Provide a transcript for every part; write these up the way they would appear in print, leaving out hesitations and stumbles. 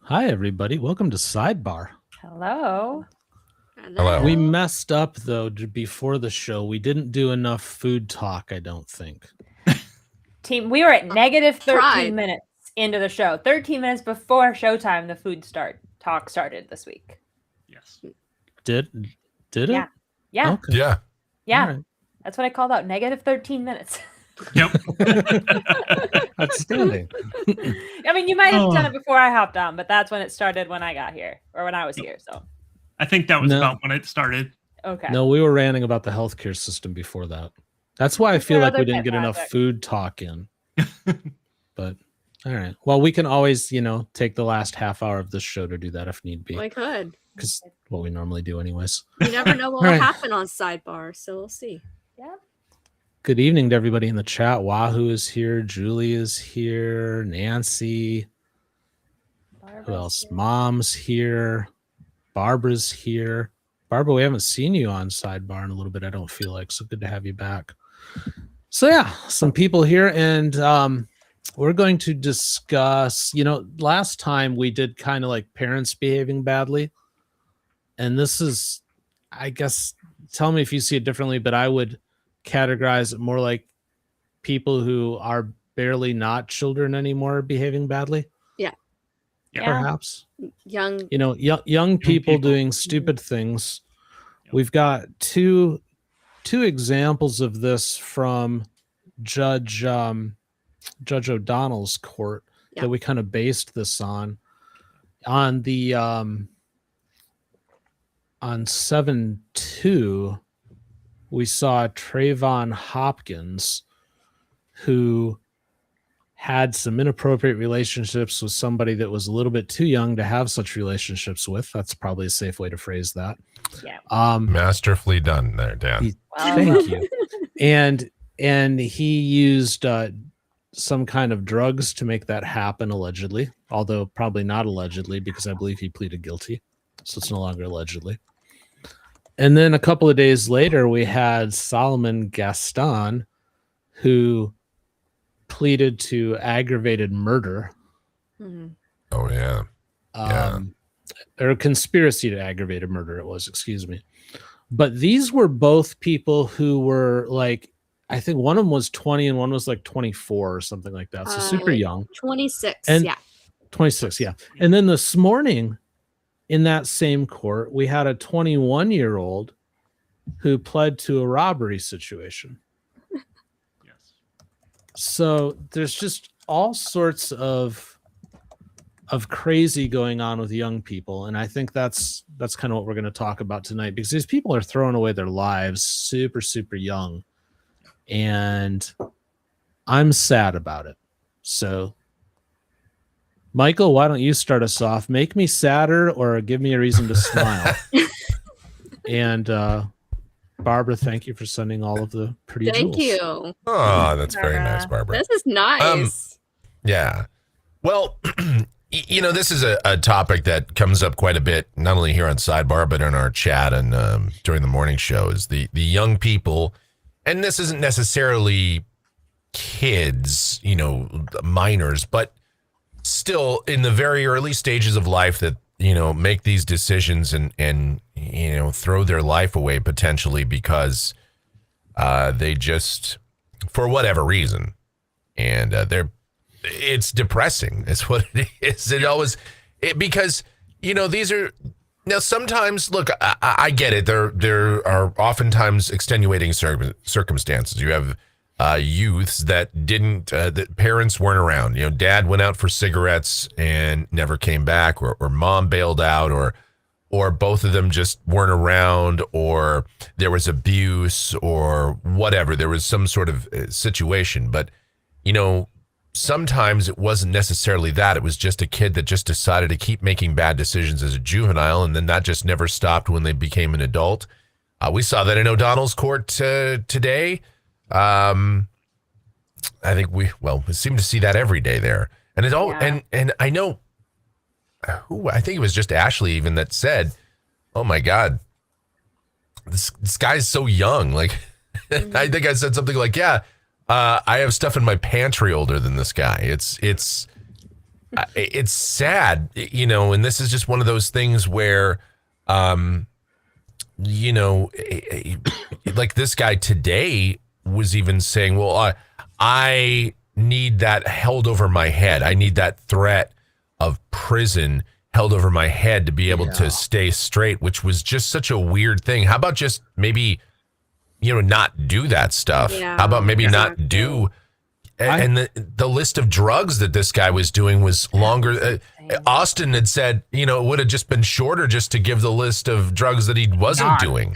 Hi, everybody. Welcome to Sidebar. Hello. Hello. We messed up, though, before the show. We didn't do enough food talk, I don't think. Team, we were at negative 13 Tried. minutes into the show. 13 minutes before showtime, the food talk started this week. Yes. Did it? Yeah. Yeah. Okay. Yeah. Yeah. All right. That's what I called out. Negative 13 minutes. Yep. Outstanding. I mean, you might have done it before I hopped on, but that's when it started when I got here or when I was here. So I think that was No. about when it started. okay. No, we were ranting about the healthcare system before that. That's why I feel like we didn't get enough food talk in. But all right. Well, we can always, take the last half hour of this show to do that if need be. We could. Because what we normally do anyways. You never know what All right. will happen on Sidebar, so we'll see. Yeah. Good evening to everybody in the chat. Wahoo is here. Julie is here. Nancy. Who else? Mom's here. Barbara's here. Barbara, we haven't seen you on Sidebar in a little bit, I don't feel like. So good to have you back. So yeah, some people here. And we're going to discuss, last time we did kind of like parents behaving badly. And this is, I guess, tell me if you see it differently, but I would categorize it more like people who are barely not children anymore behaving badly. Yeah. Perhaps. Young. Young people doing stupid things. Yep. We've got two examples of this from Judge O'Donnell's court that we kind of based this on the on 7-2. We saw Trayvon Hopkins, who had some inappropriate relationships with somebody that was a little bit too young to have such relationships with. That's probably a safe way to phrase that. Yeah. Masterfully done there, Dan. Thank you. And he used some kind of drugs to make that happen, allegedly, although probably not allegedly, because I believe he pleaded guilty. So it's no longer allegedly. And then a couple of days later, we had Solomon Gaston, who pleaded to aggravated murder. Mhm. Oh, yeah. Or conspiracy to aggravated murder, it was, excuse me. But these were both people who were like, I think one of them was 20 and one was like 24 or something like that. So super young. 26, And yeah. 26, yeah. And then this morning in that same court, we had a 21-year-old who pled to a robbery situation. Yes. So there's just all sorts of crazy going on with young people. And I think that's kind of what we're going to talk about tonight, because these people are throwing away their lives super, super young. And I'm sad about it. So Michael, why don't you start us off? Make me sadder or give me a reason to smile. And Barbara, thank you for sending all of the pretty Thank jewels. you. Oh, that's very nice, Barbara. This is nice. Yeah. Well, this is a topic that comes up quite a bit, not only here on Sidebar, but in our chat and during the morning shows. The young people, and this isn't necessarily kids, minors, but still in the very early stages of life that, make these decisions and throw their life away potentially because they just, for whatever reason, and it's depressing. It's what it is. Because, these are, now sometimes, look, I get it. There are oftentimes extenuating circumstances. You have youths that that parents weren't around. Dad went out for cigarettes and never came back, or mom bailed out, or both of them just weren't around, or there was abuse or whatever. There was some sort of situation. But, sometimes it wasn't necessarily that. It was just a kid that just decided to keep making bad decisions as a juvenile, and then that just never stopped when they became an adult. We saw that in O'Donnell's court today. I think we seem to see that every day there. And it all, and I know I think it was just Ashley even that said, oh my God, this guy's so young. Like, I think I said something like, I have stuff in my pantry older than this guy. It's it's sad, and this is just one of those things where, like this guy today was even saying, well, I need that held over my head. I need that threat of prison held over my head to be able to stay straight, which was just such a weird thing. How about just maybe, not do that stuff? Yeah, How about maybe exactly. not do? And the list of drugs that this guy was doing was longer. Austin had said, it would have just been shorter just to give the list of drugs that he wasn't doing.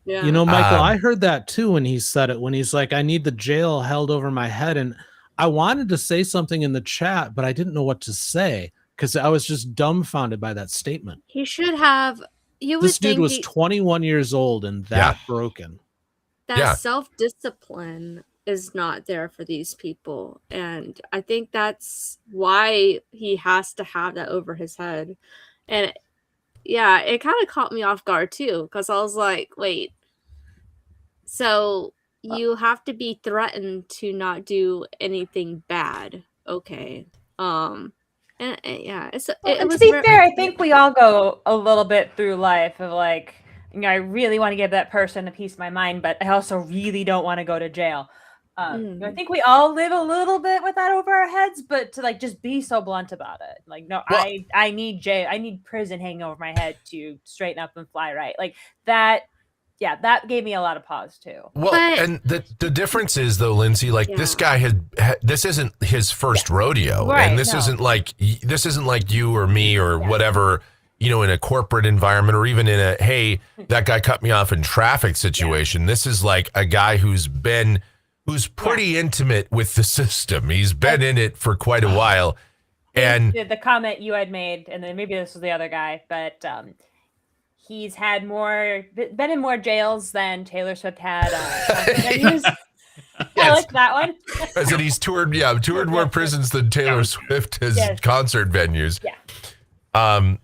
Yeah. Michael, I heard that too when he said it, when he's like, I need the jail held over my head. And I wanted to say something in the chat, but I didn't know what to say because I was just dumbfounded by that statement. He should have. This dude was 21 years old and that broken. That self-discipline is not there for these people. And I think that's why he has to have that over his head. And it kind of caught me off guard too, because I was like, wait, so you have to be threatened to not do anything bad. Okay. And it was to be fair, I think we all go a little bit through life of like, I really want to give that person a piece of my mind, but I also really don't want to go to jail. I think we all live a little bit with that over our heads, but to like just be so blunt about it, like, no, I need jail, I need prison hanging over my head to straighten up and fly right, like that. Yeah, that gave me a lot of pause too. Well, and the difference is though, Lindsay, like this guy this isn't his first rodeo, right, and this isn't like you or me or whatever, in a corporate environment or even in a hey, that guy cut me off in traffic situation. This is like a guy who's pretty intimate with the system. He's been in it for quite a while. And the comment you had made, and then maybe this was the other guy, but he's been in more jails than Taylor Swift had. Yes. I like that one. I said he's toured more prisons than Taylor Swift has concert venues. Yeah.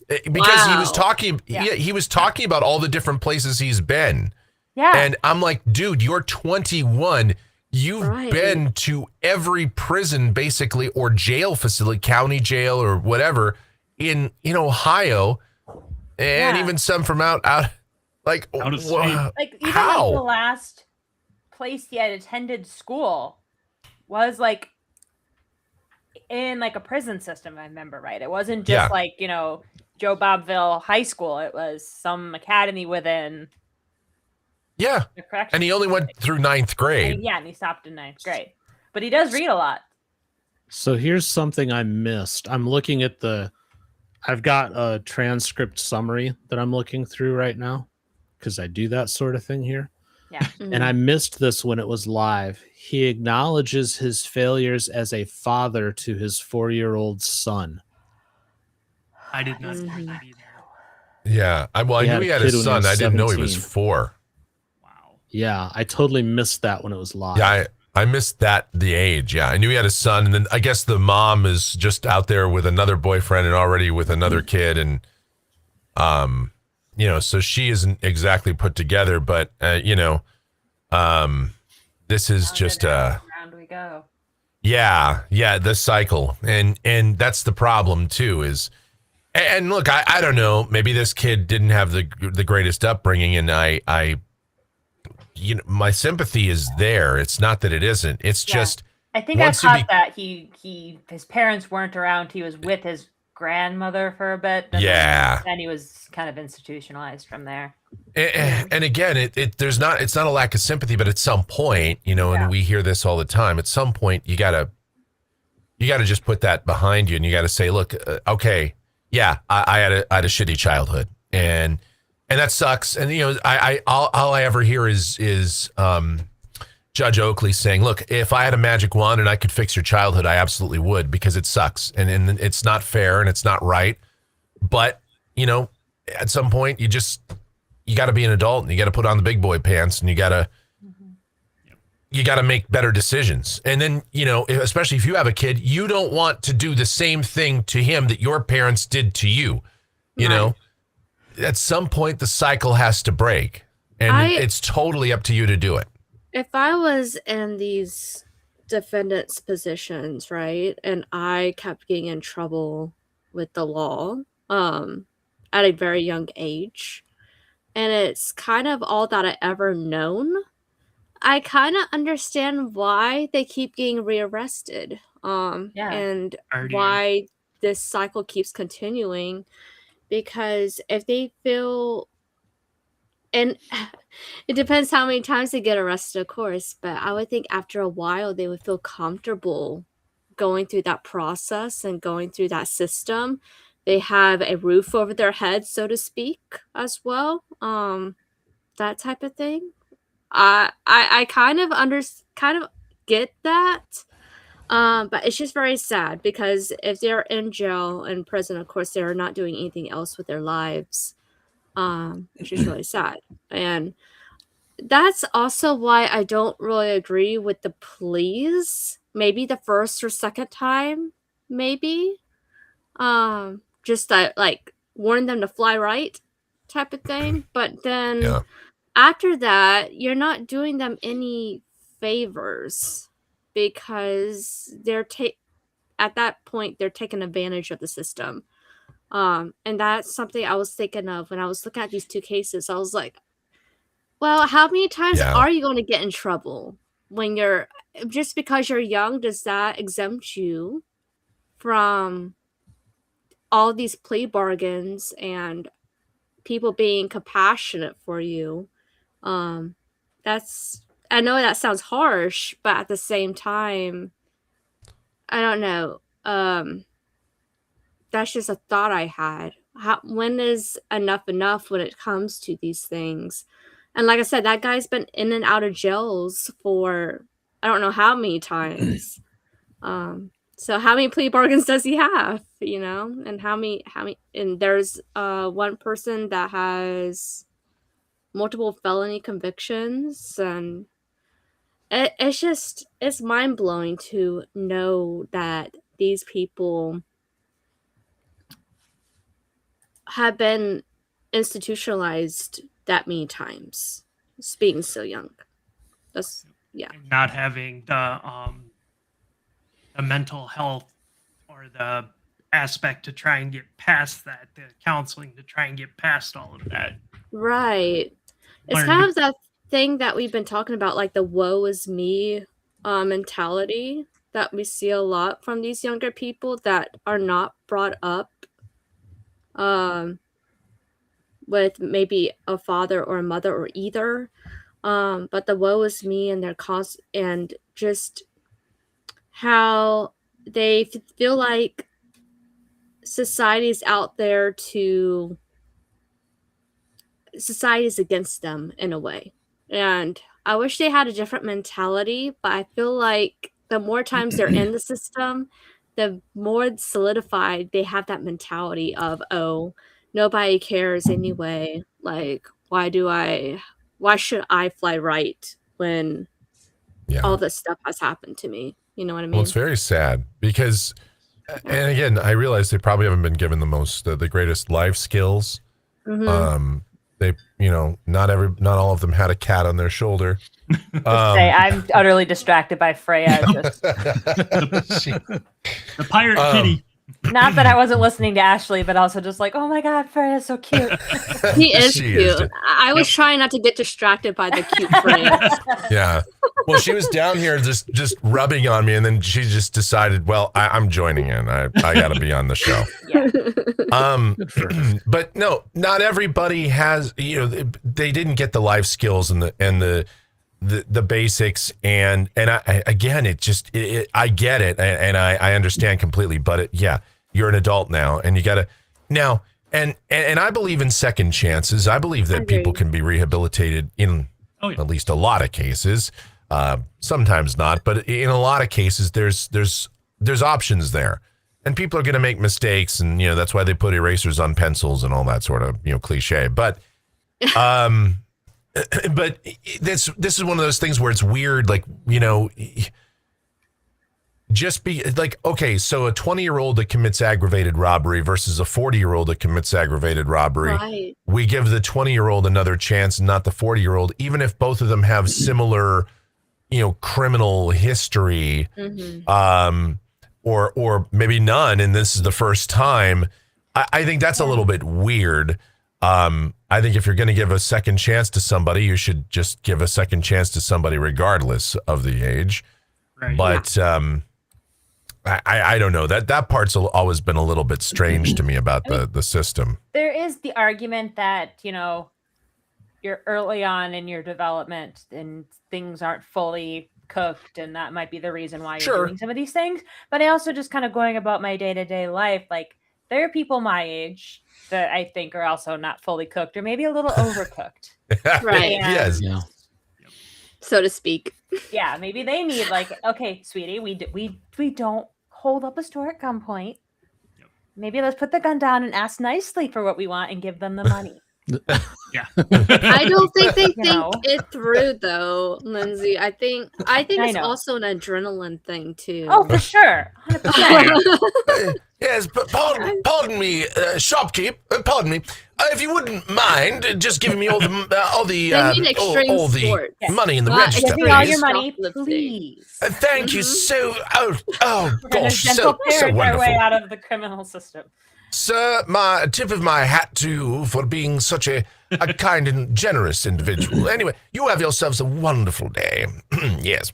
Because he was talking, he was talking about all the different places he's been. Yeah. And I'm like, dude, you're 21. You've been to every prison, basically, or jail facility, county jail or whatever, in Ohio, and even some from out like out of state. Like even how? like the last place he had attended school was like in like a prison system. I remember right. It wasn't just like Joe Bobville High School. It was some academy within. Yeah, and he only went through 9th grade. And he stopped in 9th grade. But he does read a lot. So here's something I missed. I'm looking at I've got a transcript summary that I'm looking through right now because I do that sort of thing here. Yeah. And I missed this when it was live. He acknowledges his failures as a father to his 4-year-old son. I did not hear that either. Yeah, I knew he had a son. I didn't know he was 4. Yeah, I totally missed that when it was live. Yeah, I missed the age. Yeah, I knew he had a son, and then I guess the mom is just out there with another boyfriend and already with another kid, and so she isn't exactly put together. But this is just round we go. Yeah, the cycle, and that's the problem too. Is and look, I don't know. Maybe this kid didn't have the greatest upbringing, and I my sympathy is there. It's not that it isn't. It's just I think I caught that his parents weren't around. He was with his grandmother for a bit. Then he was kind of institutionalized from there. And again, it's not a lack of sympathy, but at some point, and we hear this all the time. At some point, you gotta just put that behind you, and you gotta say, look, okay, I had a shitty childhood, and that sucks. And all I ever hear is Judge Oakley saying, look, if I had a magic wand and I could fix your childhood, I absolutely would, because it sucks and it's not fair and it's not right. But at some point you got to be an adult and you got to put on the big boy pants and you got to make better decisions. And then, especially if you have a kid, you don't want to do the same thing to him that your parents did to you. You know, at some point the cycle has to break, and it's totally up to you to do it. If I was in these defendants' positions, right? And I kept getting in trouble with the law at a very young age. And it's kind of all that I ever known. I kind of understand why they keep getting rearrested. And why this cycle keeps continuing. Because if they feel, and it depends how many times they get arrested, of course, but I would think after a while they would feel comfortable going through that process and going through that system. They have a roof over their head, so to speak, as well. That type of thing. I kind of get that. But it's just very sad because if they're in jail and prison, of course, they're not doing anything else with their lives. Which is really sad. And that's also why I don't really agree with the pleas. Maybe the first or second time, maybe. Just like warn them to fly right type of thing. But then after that, you're not doing them any favors because they're at that point they're taking advantage of the system. And that's something I was thinking of when I was looking at these two cases. I was like, well, how many times are you going to get in trouble when you're just because you're young? Does that exempt you from all these plea bargains and people being compassionate for you? I know that sounds harsh, but at the same time, I don't know. That's just a thought I had. When is enough when it comes to these things? And like I said, that guy's been in and out of jails for I don't know how many times. So how many plea bargains does he have? You know, and how many? And there's one person that has multiple felony convictions, and it's mind blowing to know that these people have been institutionalized that many times, being so young. That's And not having the mental health or the aspect to try and get past that, the counseling to try and get past all of that. Right. It's kind of that thing that we've been talking about, like the woe is me mentality that we see a lot from these younger people that are not brought up with maybe a father or a mother or either. But the woe is me and their and just how they feel like society's out there society's against them in a way. And I wish they had a different mentality, but I feel like the more times they're in the system, the more solidified they have that mentality of, oh, nobody cares anyway. Like, why should I fly right when all this stuff has happened to me? You know what I mean? Well, it's very sad because, and again, I realize they probably haven't been given the greatest life skills. Mm-hmm. They, not all of them had a cat on their shoulder. I'm utterly distracted by Freya. The pirate kitty. Not that I wasn't listening to Ashley, but also just like, oh my God, Freya's so cute. He is cute. I was trying not to get distracted by the cute Freya. Yeah. Well, she was down here just rubbing on me, and then she just decided, well, I'm joining in. I got to be on the show. Yeah. But no, not everybody has. They didn't get the life skills and the basics, and I again, I get it, and I understand completely. But you're an adult now, and you got to now, and I believe in second chances. I believe that people can be rehabilitated in at least a lot of cases. Sometimes not, but in a lot of cases, there's options there, and people are going to make mistakes, and that's why they put erasers on pencils and all that sort of cliche. But but this is one of those things where it's weird, like just be like, okay, so a 20-year-old that commits aggravated robbery versus a 40-year-old that commits aggravated robbery. Right. We give the 20-year-old another chance, not the 40-year-old, even if both of them have similar criminal history, or maybe none, and this is the first time, I think that's a little bit weird. I think if you're going to give a second chance to somebody, you should just give a second chance to somebody regardless of the age. Right. But I don't know. That part's always been a little bit strange to me about the system. There is the argument that, you're early on in your development and things aren't fully cooked, and that might be the reason why you're doing some of these things. But I also just kind of going about my day-to-day life, like there are people my age that I think are also not fully cooked or maybe a little overcooked. Right. Yes. Yeah. So to speak. Yeah, maybe they need okay, sweetie, we don't hold up a store at gunpoint. Yep. Maybe let's put the gun down and ask nicely for what we want and give them the money. Yeah. I don't think they think know. it through though, Lindsay. I think it's know. also an adrenaline thing too. Oh, for sure. 100%. Yes, but pardon me, shopkeep. Pardon me. If you wouldn't mind just giving me all the sport. money in the Not register, Give me all please. your money, Shoplifting. please. Thank you so. Oh We're gonna gosh, gentle so parent our way wonderful, out of the criminal system. sir. My tip of my hat to you for being such a kind and generous individual. Anyway, you have yourselves a wonderful day. Yes.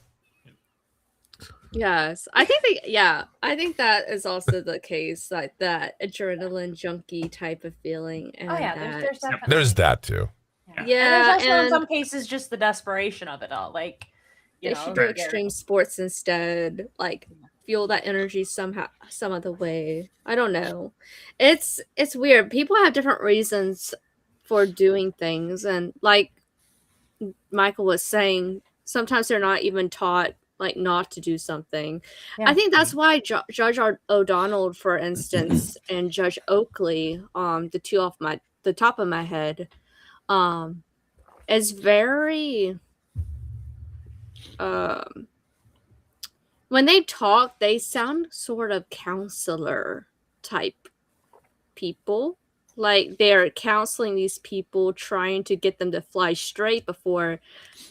Yes, I think that is also the case, like that adrenaline junkie type of feeling. And Oh yeah, there's definitely. There's that too. Yeah, and there's also in and- some cases just the desperation of it all. Like they should do extreme sports instead, like fuel that energy some other way. I don't know. It's weird. People have different reasons for doing things, and like Michael was saying, sometimes they're not even taught like not to do something. Yeah. I think that's why Judge O'Donnell, for instance, and Judge Oakley, the two off the top of my head, is very when they talk, they sound sort of counselor type people. Like they're counseling these people, trying to get them to fly straight before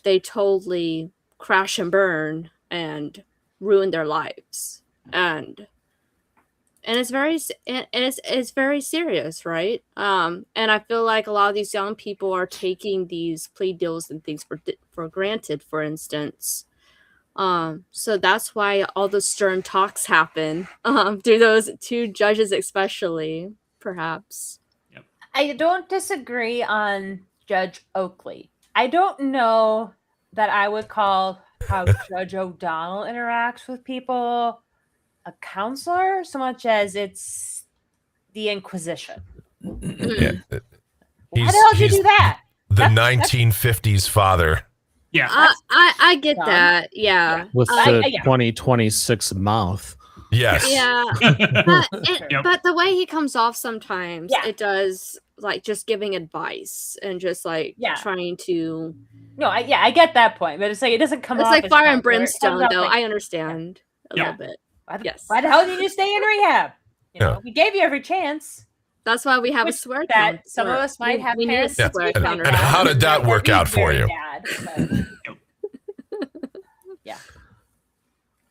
they totally crash and burn and ruin their lives. And it's very serious, right? And I feel like a lot of these young people are taking these plea deals and things for granted, for instance. So that's why all the stern talks happen through those two judges, especially, perhaps. I don't disagree on Judge Oakley. I don't know that I would call how Judge O'Donnell interacts with people a counselor so much as it's the Inquisition. Yeah. How the hell did you do that? The 1950s father. Yeah. I get dumb. that. Yeah. With the 2026 mouth. Yes. Yeah. Yep. But the way he comes off sometimes, Yeah. it does like just giving advice and just like trying to. No, I get that point, but it's like it doesn't come It's off like as fire and counselor. It comes brimstone, off though. like, I understand a little bit. Yes. Why the hell did you stay in rehab? We gave you every chance. That's why we have a swear that count. some of us might have we need a parents. swear And counter. how did that work out for you? Yeah.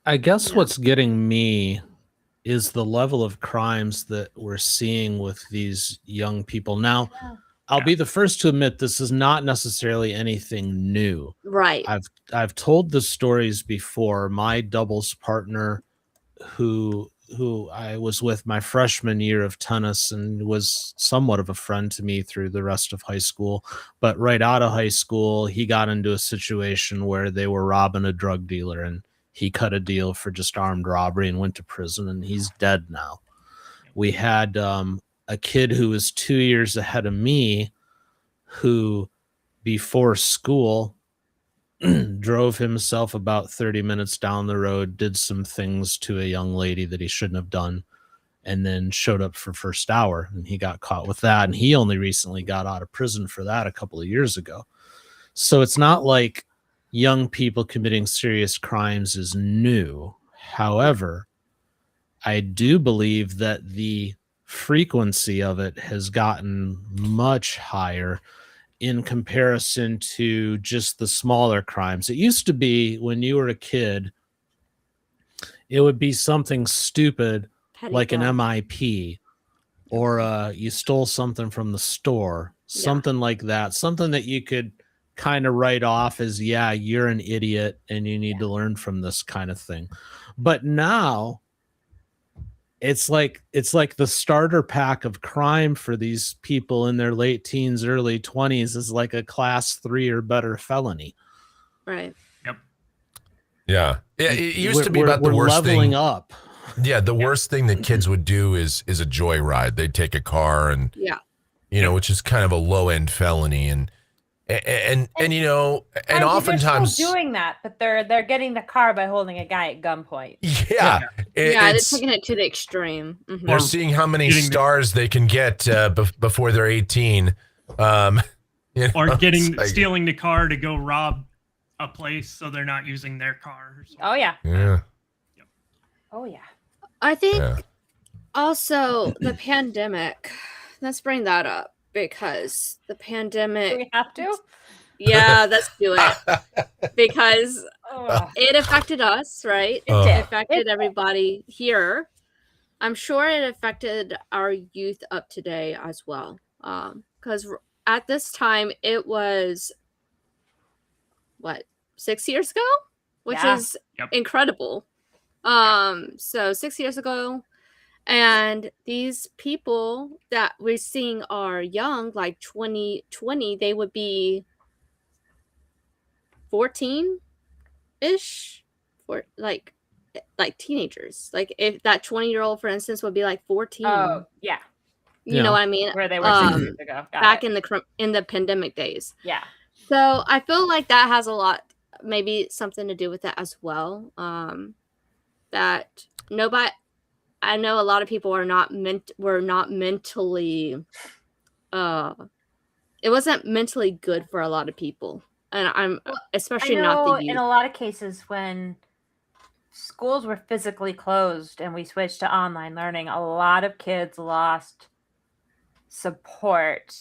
I guess what's getting me is the level of crimes that we're seeing with these young people. Now, I'll be the first to admit this is not necessarily anything new. Right. I've told the stories before. My doubles partner who I was with my freshman year of tennis and was somewhat of a friend to me through the rest of high school. But right out of high school, he got into a situation where they were robbing a drug dealer and he cut a deal for just armed robbery and went to prison, and he's dead now. We had a kid who was 2 years ahead of me who before school drove himself about 30 minutes down the road, did some things to a young lady that he shouldn't have done, and then showed up for first hour, and he got caught with that. And he only recently got out of prison for that a couple of years ago. So it's not like young people committing serious crimes is new. However, I do believe that the frequency of it has gotten much higher. in comparison to just the smaller crimes. It used to be when you were a kid, it would be something stupid Petty like an theft. MIP, or you stole something from the store, something like that, something that you could kind of write off as, yeah, you're an idiot and you need to learn from this kind of thing. But now it's like the starter pack of crime for these people in their late teens, early 20s is like a class 3 or better felony. Right. Yeah. It used to be We're- about the we're worst leveling thing. up. Yeah, the worst thing that kids would do is a joyride. They'd take a car and, Yeah. you know, which is kind of a low end felony, and you know, and oftentimes they're still doing that, but they're getting the car by holding a guy at gunpoint. yeah, They're it's, taking it to the extreme. Mhm. they're seeing how many getting the- stars they can get before they're 18. You know, Or it's like- stealing the car to go rob a place, so they're not using their car. Or something. Oh yeah. Yeah. Oh yeah. I think Yeah. also the pandemic. Let's bring that up because the Do pandemic. we have to? Yeah, let's do it because Ugh. it affected us, right? Uh. It affected everybody here. I'm sure it affected our youth up today as well. Because at this time it was what 6 years ago, which Yeah. is Yep. incredible. So 6 years ago, and these people that we're seeing are young, like 2020, they would be 14-ish, for like teenagers. Like if that 20-year-old, for instance, would be like 14. Oh yeah. You Yeah. know what I mean? Where they were 6 years ago. Got Back it. in the pandemic days. Yeah. So I feel like that has a lot, maybe something to do with that as well. That nobody, I know a lot of people were not mentally, it wasn't mentally good for a lot of people, and I'm especially I not know the youth. in a lot of cases when schools were physically closed and we switched to online learning, a lot of kids lost support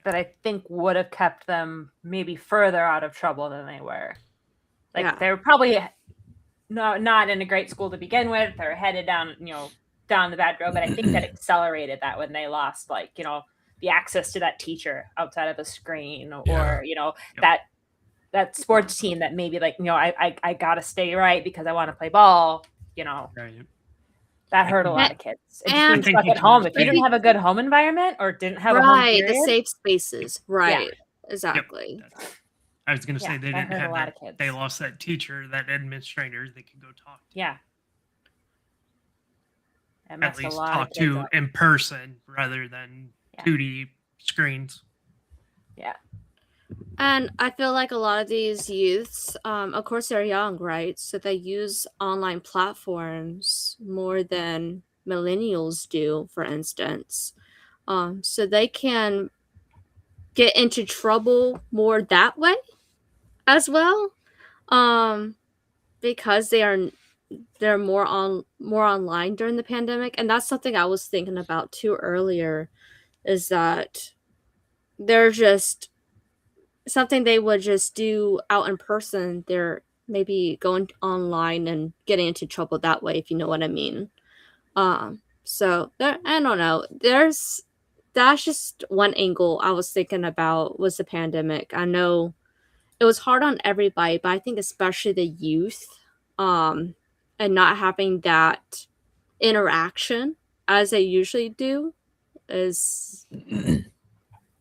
that I think would have kept them maybe further out of trouble than they were. Like Yeah. they were probably not in a great school to begin with. They're headed down, down the bad road. But I think that accelerated that when they lost, the access to that teacher outside of a screen, or that sports team that maybe I gotta stay right because I want to play ball. Right. That hurt a lot of kids. And and- just being stuck at home. If you didn't have a good home environment or didn't have a home Right, the period, safe spaces. Right, exactly. I was going to say Yeah, they that didn't hurt a have lot that. of kids. They lost that teacher, that administrator they could go talk to. yeah. That At messed a least lot talk of kids to up. in person rather than Yeah. 2D screens. Yeah. And I feel like a lot of these youths, of course, they're young, right? So they use online platforms more than millennials do, for instance. So they can get into trouble more that way as well, because they're more online during the pandemic. And that's something I was thinking about too earlier, is that they're just something they would just do out in person. They're maybe going online and getting into trouble that way, if you know what I mean. So there, I don't know. That's just one angle I was thinking about, was the pandemic. I know it was hard on everybody, but I think especially the youth, and not having that interaction as they usually do is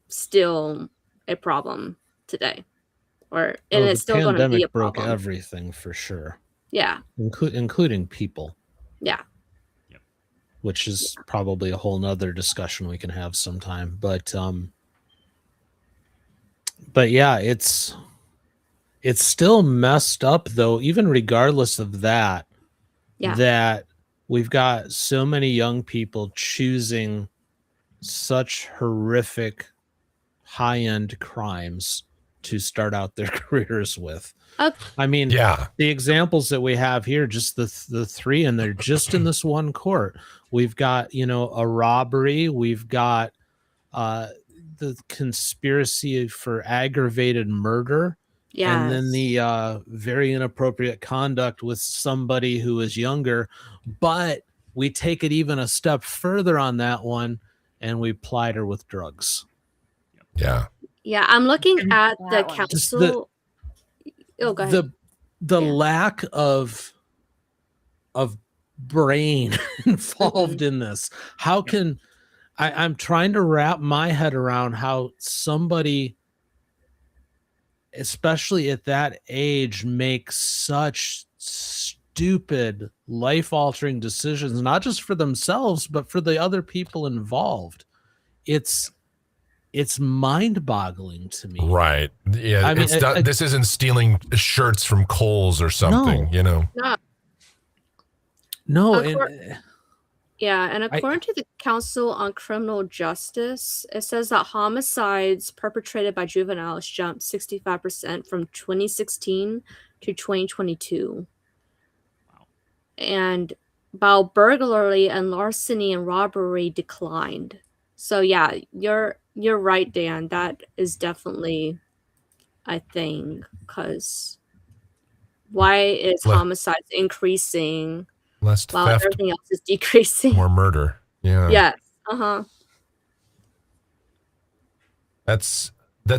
still a problem today, and it's still going to be a broke problem. everything for sure. Yeah, Including people, yeah, which is probably a whole nother discussion we can have sometime. But yeah, it's still messed up though, even regardless of that, yeah, that we've got so many young people choosing such horrific high-end crimes to start out their careers with. I mean, Yeah. the examples that we have here, just the three, and they're just in this one court. We've got, a robbery. We've got the conspiracy for aggravated murder, and then the very inappropriate conduct with somebody who is younger. But we take it even a step further on that one, and we plied her with drugs. Yeah. Yeah, I'm looking at the That one. council. Oh, go ahead. The Yeah. lack of brain involved in this. How can I'm trying to wrap my head around how somebody, especially at that age, makes such stupid, life-altering decisions, not just for themselves, but for the other people involved. It's mind-boggling to me. Right. Yeah. I mean, this isn't stealing shirts from Kohl's or something, you know? No, And according to the Council on Criminal Justice, it says that homicides perpetrated by juveniles jumped 65% from 2016 to 2022. Wow. And while burglary and larceny and robbery declined. So yeah, you're right, Dan. That is definitely a thing, because why is homicides increasing Less while theft, everything else is decreasing? more murder. Yeah. Yes. Uh-huh. That's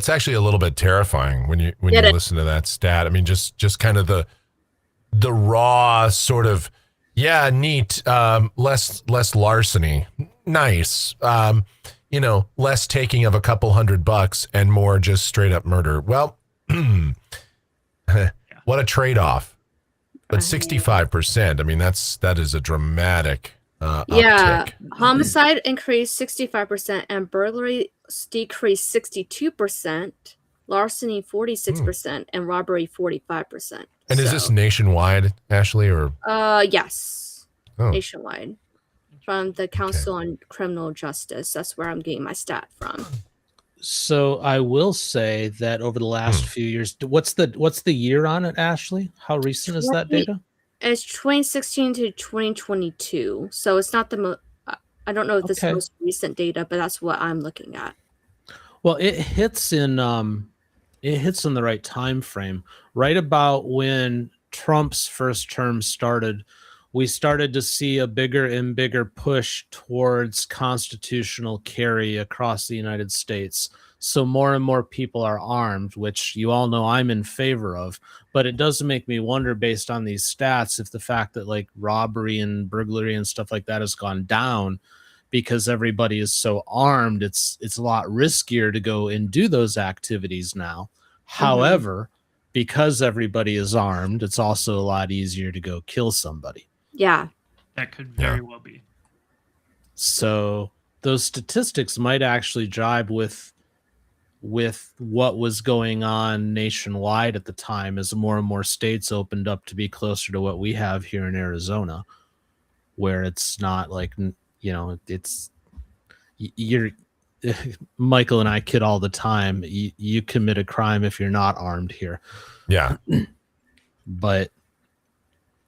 actually a little bit terrifying when you listen to that stat. I mean, just kind of the raw sort of, yeah, neat, less larceny, nice, less taking of a couple $100 and more just straight up murder. Well, what a trade-off. But 65%, I mean, that is a dramatic Yeah, uptick. homicide increased 65% and burglary decreased 62%, larceny 46%, and robbery 45%. And is this nationwide, Ashley, or? Yes, nationwide. From the Council on Criminal Justice. That's where I'm getting my stat from. So I will say that over the last few years, what's the year on it, Ashley? How recent is that data? It's 2016 to 2022. So it's not the I don't know if this is most recent data, but that's what I'm looking at. Well, it hits in the right time frame. Right about when Trump's first term started, we started to see a bigger and bigger push towards constitutional carry across the United States. So more and more people are armed, which you all know I'm in favor of. But it does make me wonder, based on these stats, if the fact that like robbery and burglary and stuff like that has gone down because everybody is so armed, it's a lot riskier to go and do those activities now. However, because everybody is armed, it's also a lot easier to go kill somebody. Yeah. That could very well be. So those statistics might actually jibe with what was going on nationwide at the time, as more and more states opened up to be closer to what we have here in Arizona, where it's not like, it's Michael and I kid all the time. You commit a crime if you're not armed here. Yeah. But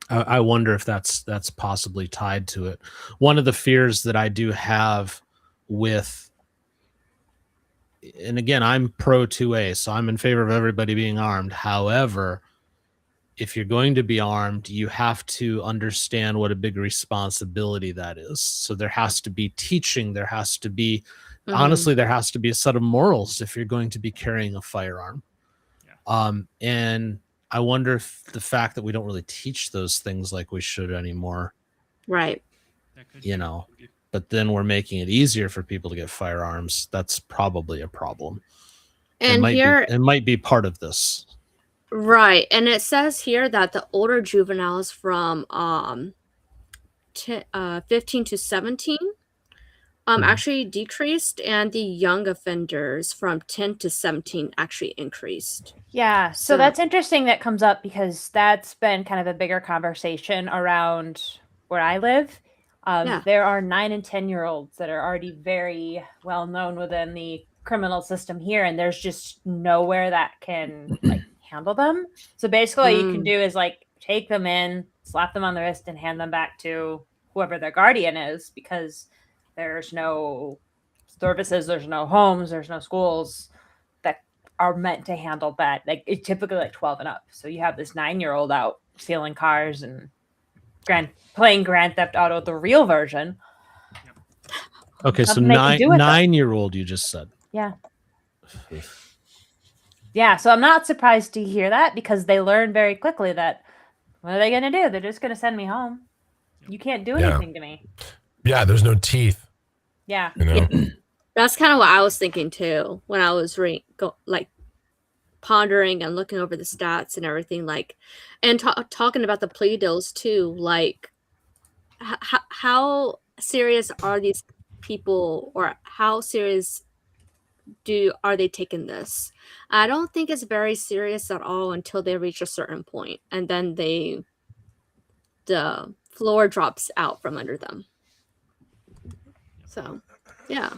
I wonder if that's possibly tied to it. One of the fears that I do have with, and again, I'm pro 2A, so I'm in favor of everybody being armed. However, if you're going to be armed, you have to understand what a big responsibility that is. So there has to be teaching. There has to be, honestly, there has to be a set of morals if you're going to be carrying a firearm. Yeah. And I wonder if the fact that we don't really teach those things like we should anymore, right? But then we're making it easier for people to get firearms. That's probably a problem. And it might be part of this. Right. And it says here that the older juveniles from 15 to 17 actually decreased, and the young offenders from 10 to 17 actually increased. Yeah, so that's interesting that comes up, because that's been kind of a bigger conversation around where I live. There are 9 and 10-year-olds that are already very well known within the criminal system here, and there's just nowhere that can handle them. So basically what you can do is take them in, slap them on the wrist, and hand them back to whoever their guardian is, because there's no services, there's no homes, there's no schools that are meant to handle that. Like it's typically like 12 and up. So you have this 9-year-old out stealing cars and playing Grand Theft Auto, the real version. Okay, so Nothing they can do with them. 9-year-old, you just said. Yeah. Yeah, so I'm not surprised to hear that because they learn very quickly that what are they going to do? They're just going to send me home. You can't do anything to me. Yeah, there's no teeth. Yeah. You know? That's kind of what I was thinking too when I was like pondering and looking over the stats and everything, like, and talking about the plea deals too. Like, how serious are these people, or how serious are they taking this? I don't think it's very serious at all until they reach a certain point, and then the floor drops out from under them. So, yeah.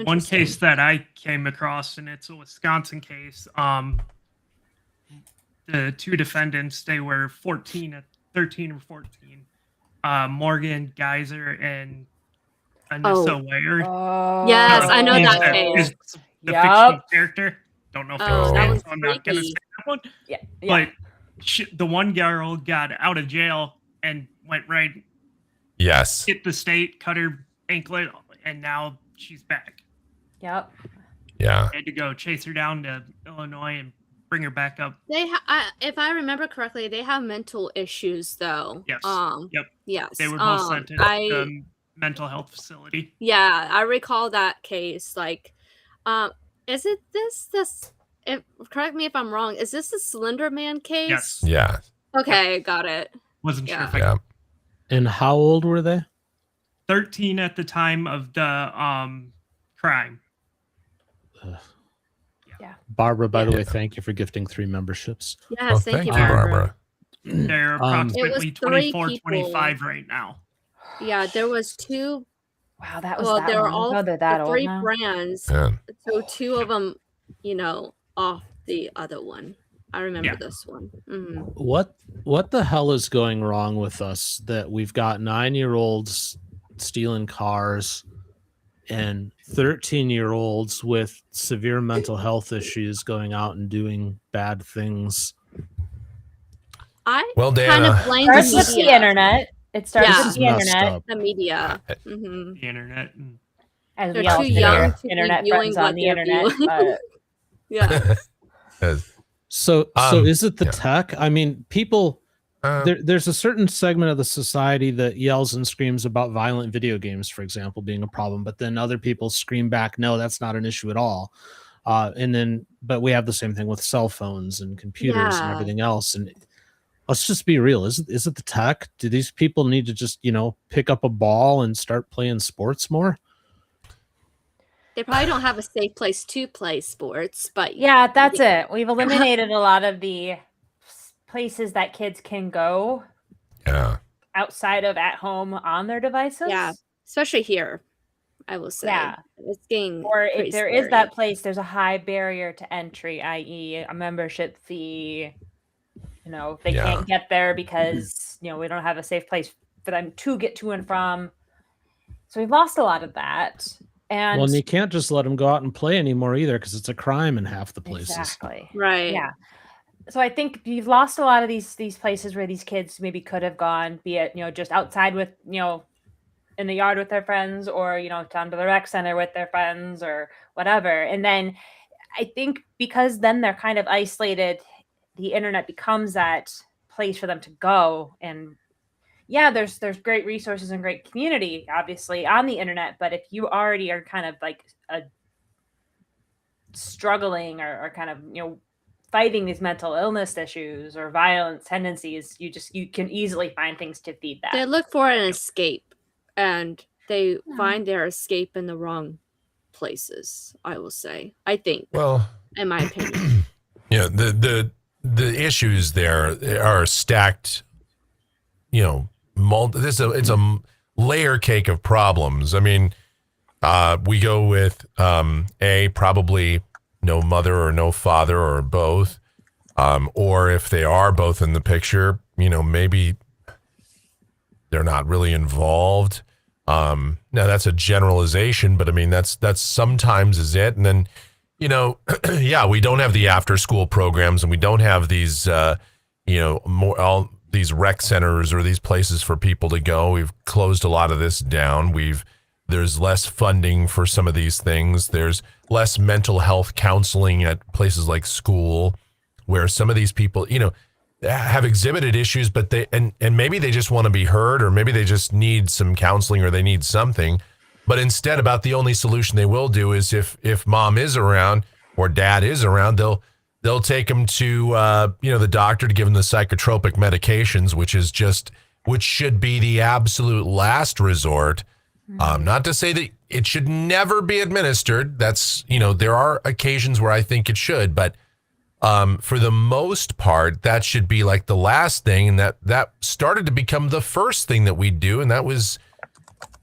One case that I came across, and it's a Wisconsin case. The two defendants, they were 13 or 14. Morgan Geyser and Anissa Ware. Yes, I know that case. Is the fictional character. Don't know if it was that named, was so I'm not going to say that one. Yeah. But the one girl got out of jail and went right, Yes. hit the state, cut her anklet, and now she's back. Yep. Yeah. I had to go chase her down to Illinois and bring her back up. If I remember correctly, they have mental issues though. Yes. Yep. Yes. They were both sent to the mental health facility. Yeah, I recall that case. Like, is it this? Correct me if I'm wrong. Is this the Slender Man case? Yes. Yeah. Okay, got it. Wasn't sure if I Yeah. And how old were they? 13 at the time of the crime. Barbara, by the way, thank you for gifting 3 memberships. Yes, Oh, thank you, Barbara. They're Um, approximately It was 3 24, people. 25 right now. Yeah, there was 2. Wow, that was Well, that they were long all ago. They're that old 3 now. brands. Yeah. So 2 of them, off the other one. I remember Yeah. this one. Mhm. What the hell is going wrong with us that we've got 9-year-olds stealing cars and 13-year-olds with severe mental health issues going out and doing bad things? I Well, kind Dana. of blame Starts the with the media. internet. It starts Yeah. with This the is messed internet. up. The media. Mhm. The internet. And As They're we all too say, young our to be internet viewing friends on what the they're internet. viewing. But Yeah. Yes. So is it the yeah. tech? I mean, people Uh, there's a certain segment of the society that yells and screams about violent video games, for example, being a problem, but then other people scream back, no, that's not an issue at all. But we have the same thing with cell phones and computers and Yeah. everything else. And let's just be real. Is it the tech? Do these people need to just, pick up a ball and start playing sports more? They probably don't have a safe place to play sports, but yeah, that's it. We've eliminated a lot of the places that kids can go yeah. outside of at home on their devices. Yeah, especially here, I will say. Yeah. It's getting Or pretty if there is scary. that place, there's a high barrier to entry, i.e., a membership fee. They Yeah. can't get there because we don't have a safe place for them to get to and from. So we've lost a lot of that. And Well, and you can't just let them go out and play anymore either, because it's a crime in half the places. exactly. Right. Yeah. So I think you've lost a lot of these places where these kids maybe could have gone, be it just outside with in the yard with their friends, or down to the rec center with their friends or whatever. And then I think because then they're kind of isolated, the internet becomes that place for them to go. And yeah, there's great resources and great community obviously on the internet, but if you already are kind of like struggling or kind of fighting these mental illness issues or violent tendencies, you can easily find things to feed that. They look for an escape, and they find their escape in the wrong places, I will say. I think, Well, in my opinion. yeah, the issues there are stacked, it's a layer cake of problems. I mean, we go with probably no mother or no father or both, or if they are both in the picture, maybe they're not really involved. Now that's a generalization, but I mean that's sometimes is it. And then, you know, yeah, we don't have the after school programs, and we don't have these, you know, all these rec centers or these places for people to go. We've closed a lot of this down. There's less funding for some of these things. There's less mental health counseling at places like school, where some of these people, you know, have exhibited issues, but they and maybe they just want to be heard, or maybe they just need some counseling, or they need something. But instead, about the only solution they will do is if mom is around or dad is around, they'll take them to you know, the doctor to give them the psychotropic medications, which should be the absolute last resort. Not to say that it should never be administered. That's, you know, there are occasions where I think it should, but for the most part, that should be like the last thing. And that started to become the first thing that we do. And that was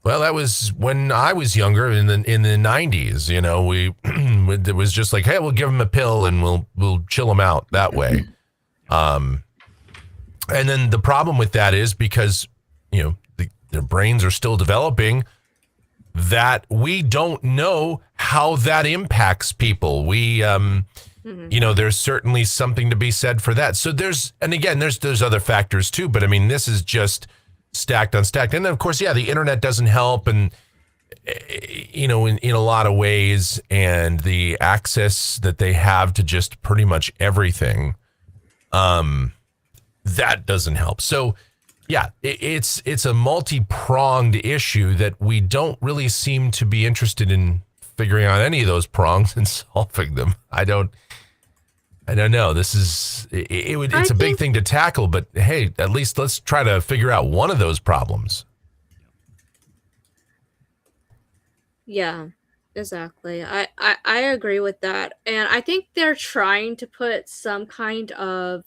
when I was younger in the 90s, you know, it was just like, hey, we'll give them a pill and we'll chill them out that way. And then the problem with that is because, you know, their brains are still developing, that we don't know how that impacts people. We, you know, there's certainly something to be said for that. So there's other factors too, but I mean, this is just stacked on stacked. And then of course, yeah, the internet doesn't help, and, you know, in a lot of ways, and the access that they have to just pretty much everything, that doesn't help. So yeah, it's a multi-pronged issue that we don't really seem to be interested in figuring out any of those prongs and solving them. I don't know. This is it's a big thing to tackle, but hey, at least let's try to figure out one of those problems. Yeah, exactly. I agree with that. And I think they're trying to put some kind of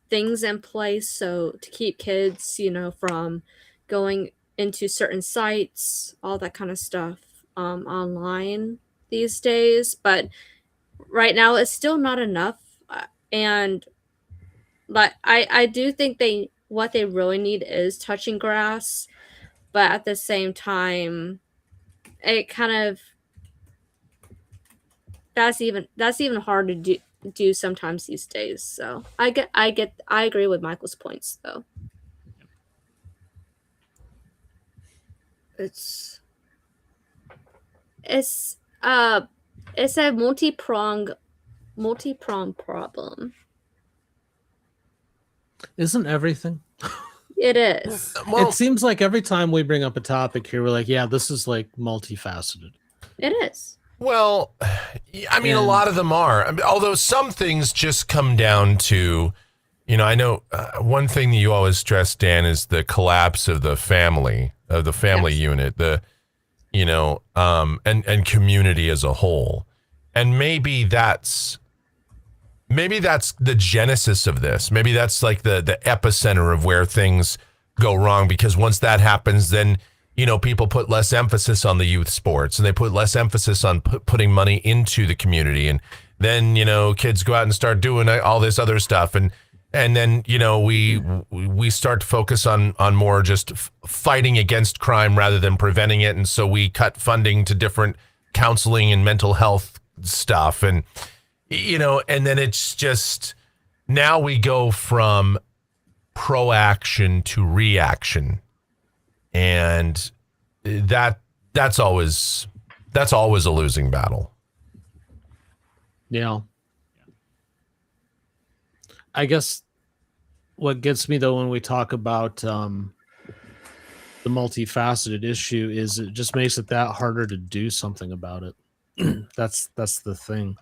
things in place so to keep kids, you know, from going into certain sites, all that kind of stuff online these days. But right now it's still not enough. And but I do think what they really need is touching grass, but at the same time, it kind of that's even hard to do sometimes these days. So I agree with Michael's points though. It's a multi-pronged problem. Isn't everything? It is. Well, It seems like every time we bring up a topic here, we're like, yeah, this is like multifaceted. It is. well, I mean, a lot of them are. I mean, although some things just come down to, you know, I know one thing that you always stress, Dan, is the collapse of the family Yes. unit, you know, and community as a whole. And maybe that's the genesis of this. Maybe that's like the epicenter of where things go wrong, because once that happens, then, you know, people put less emphasis on the youth sports, and they put less emphasis on putting money into the community. And then, you know, kids go out and start doing all this other stuff. And then, you know, we start to focus on more just fighting against crime rather than preventing it. And so we cut funding to different counseling and mental health stuff. And, you know, and then it's just, now we go from proaction to reaction. And that's always a losing battle. Yeah. I guess what gets me though when we talk about the multifaceted issue is it just makes it that harder to do something about it. That's the thing.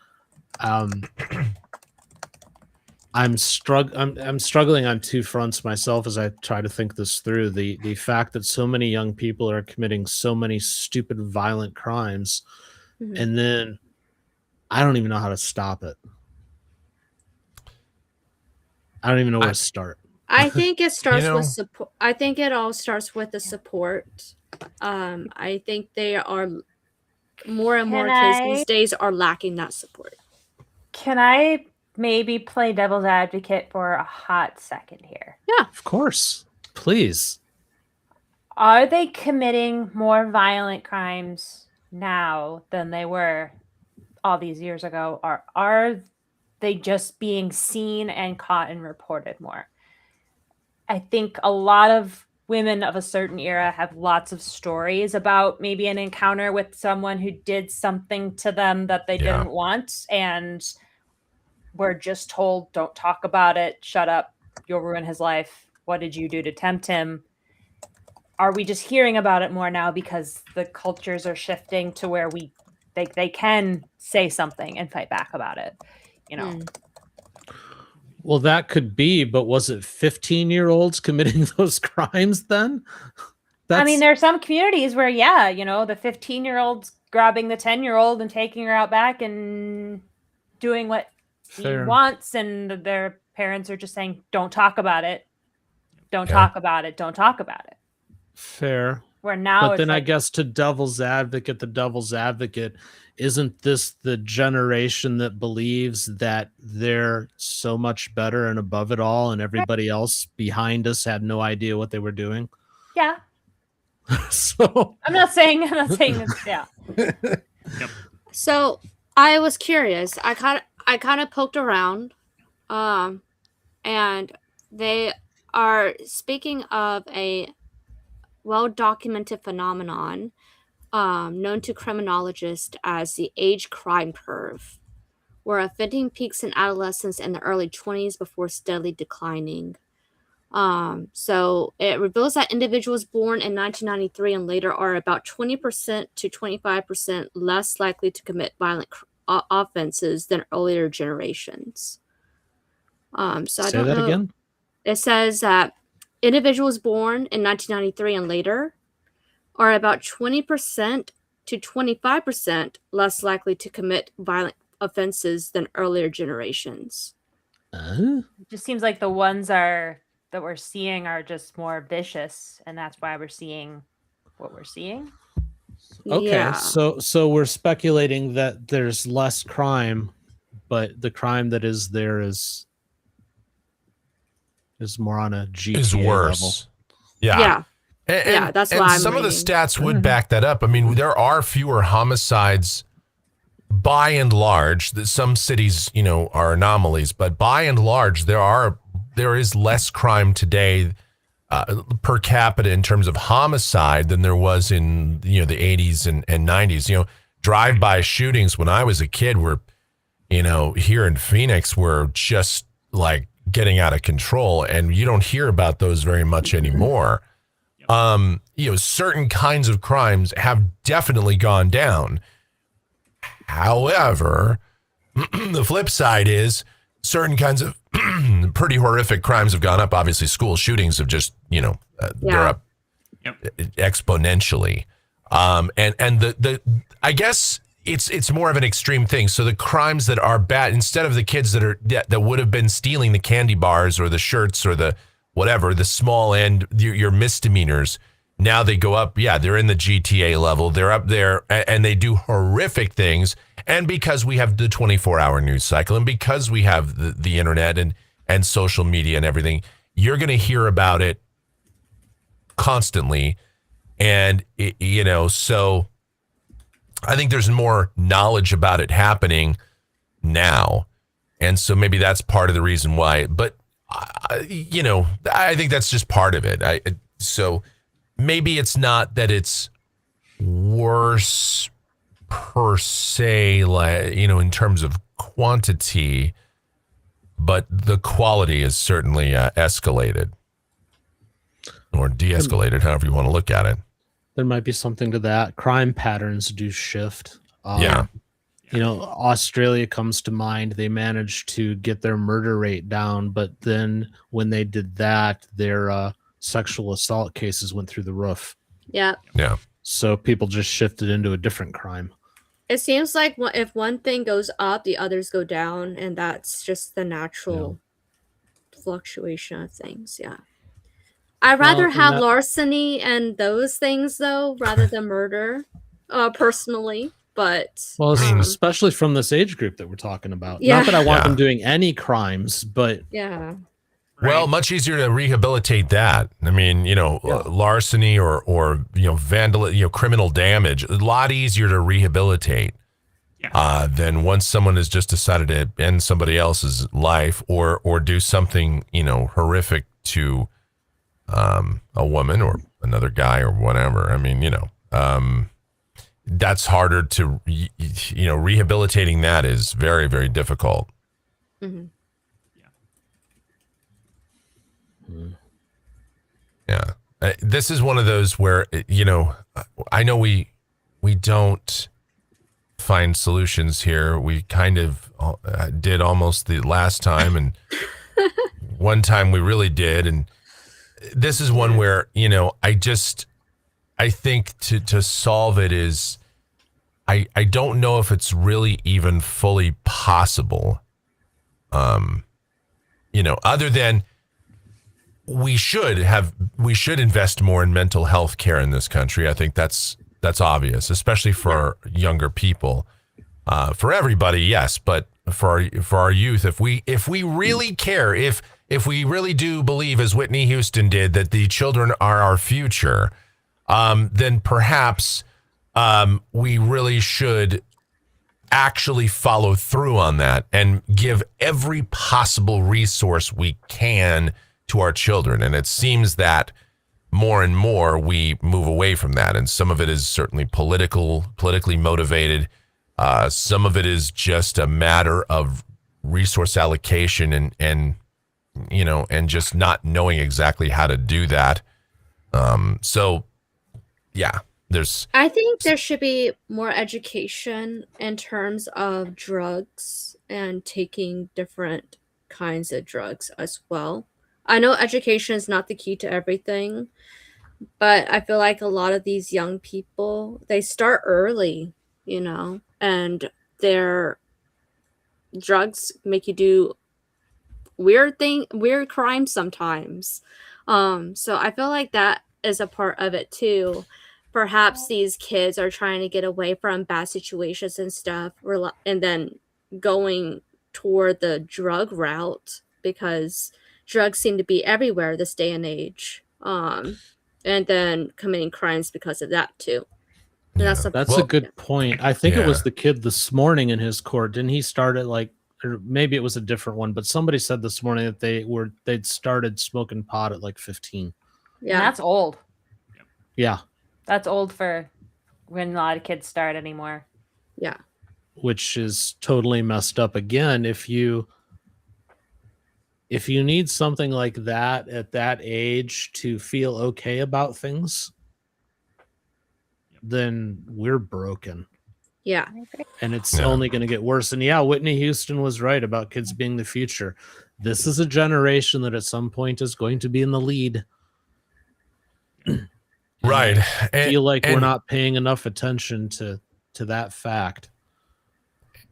I'm struggling on two fronts myself as I try to think this through. The fact that so many young people are committing so many stupid, violent crimes, Mhm. and then I don't even know how to stop it. I don't even know where to start. I think it starts know- with support. I think it all starts with the support. I think they are more and more kids these days are lacking that support. Can I maybe play devil's advocate for a hot second here? Yeah. Of course. Please. Are they committing more violent crimes now than they were all these years ago? Or are they just being seen and caught and reported more? I think a lot of women of a certain era have lots of stories about maybe an encounter with someone who did something to them that they didn't want, and were just told, don't talk about it, shut up, you'll ruin his life. What did you do to tempt him? Are we just hearing about it more now because the cultures are shifting to where they can say something and fight back about it? You know. Well, that could be, but was it 15-year-olds committing those crimes then? I mean, there are some communities where, yeah, you know, the 15-year-old's grabbing the 10-year-old and taking her out back and doing what he wants, and their parents are just saying, don't talk about it. Don't talk about it. Don't talk about it. Fair. Where now, but then I guess the devil's advocate, isn't this the generation that believes that they're so much better and above it all, and everybody else behind us had no idea what they were doing? Yeah. So I'm not saying this. Yeah. So I was curious. I kind of poked around, and they are speaking of a well-documented phenomenon known to criminologists as the age crime curve, where offending peaks in adolescence and the early 20s before steadily declining. So it reveals that individuals born in 1993 and later are about 20% to 25% less likely to commit violent offenses than earlier generations. So say I don't that know. Again? It says that individuals born in 1993 and later are about 20% to 25% less likely to commit violent offenses than earlier generations. It just seems like the ones that we're seeing are just more vicious, and that's why we're seeing what we're seeing. Okay, Yeah. so we're speculating that there's less crime, but the crime that is there is more on a GTA Is worse. level. Yeah. And, that's and why I'm some of the reading. stats would back that up. I mean, there are fewer homicides by and large. Some cities, you know, are anomalies, but by and large, there is less crime today per capita in terms of homicide than there was in, you know, the 80s and 90s. You know, drive-by shootings when I was a kid were, you know, here in Phoenix were just like getting out of control, and you don't hear about those very much anymore. You know, certain kinds of crimes have definitely gone down. However, the flip side is certain kinds of pretty horrific crimes have gone up. Obviously, school shootings have just, you know, they're up exponentially. And the I guess it's more of an extreme thing. So the crimes that are bad, instead of the kids that would have been stealing the candy bars or the shirts or the whatever, the small end, your misdemeanors, now they go up. Yeah, they're in the GTA level. They're up there and they do horrific things. And because we have the 24-hour news cycle and because we have the internet and social media and everything, you're going to hear about it constantly. And, you know, so I think there's more knowledge about it happening now. And so maybe that's part of the reason why. But, you know, I think that's just part of it. So maybe it's not that it's worse per se, like, you know, in terms of quantity, but the quality is certainly escalated or de-escalated, however you want to look at it. There might be something to that. Crime patterns do shift. Yeah. You know, Australia comes to mind. They managed to get their murder rate down, but then when they did that, their sexual assault cases went through the roof. Yeah. Yeah. So people just shifted into a different crime. It seems like if one thing goes up, the others go down, and that's just the natural fluctuation of things. Yeah. I'd rather have larceny and those things, though, rather than murder, personally. But especially from this age group that we're talking about. Yeah. Not that I want them doing any crimes, but yeah, Well, right? much easier to rehabilitate that. I mean, larceny or vandal, criminal damage. A lot easier to rehabilitate than once someone has just decided to end somebody else's life or do something horrific to a woman or another guy or whatever. I mean, that's harder to rehabilitating that is very, very difficult. Mm-hmm. Yeah. This is one of those where, I know we don't find solutions here. We kind of did almost the last time, and one time we really did. And this is one where, I think to solve it is, I don't know if it's really even fully possible. Other than we should invest more in mental health care in this country. I think that's obvious, especially for younger people. For everybody, yes, but for our youth, if we really care, if we really do believe, as Whitney Houston did, that the children are our future, then perhaps we really should actually follow through on that and give every possible resource we can to our children. And it seems that more and more we move away from that. And some of it is certainly politically motivated. Some of it is just a matter of resource allocation and just not knowing exactly how to do that. I think there should be more education in terms of drugs and taking different kinds of drugs as well. I know education is not the key to everything, but I feel like a lot of these young people, they start early, and their drugs make you do weird crimes sometimes. So I feel like that is a part of it too. Perhaps these kids are trying to get away from bad situations and stuff, and then going toward the drug route because drugs seem to be everywhere this day and age, and then committing crimes because of that too. Yeah. That's a good point. I think it was the kid this morning in his court. Didn't he start at or maybe it was a different one, but somebody said this morning that they'd started smoking pot at 15. Yeah, that's old. Yeah, that's old for when a lot of kids start anymore. Yeah, which is totally messed up. Again, if you need something like that at that age to feel okay about things, then we're broken. Yeah. And it's only going to get worse. And Whitney Houston was right about kids being the future. This is a generation that at some point is going to be in the lead. Right. I feel like we're not paying enough attention to that fact.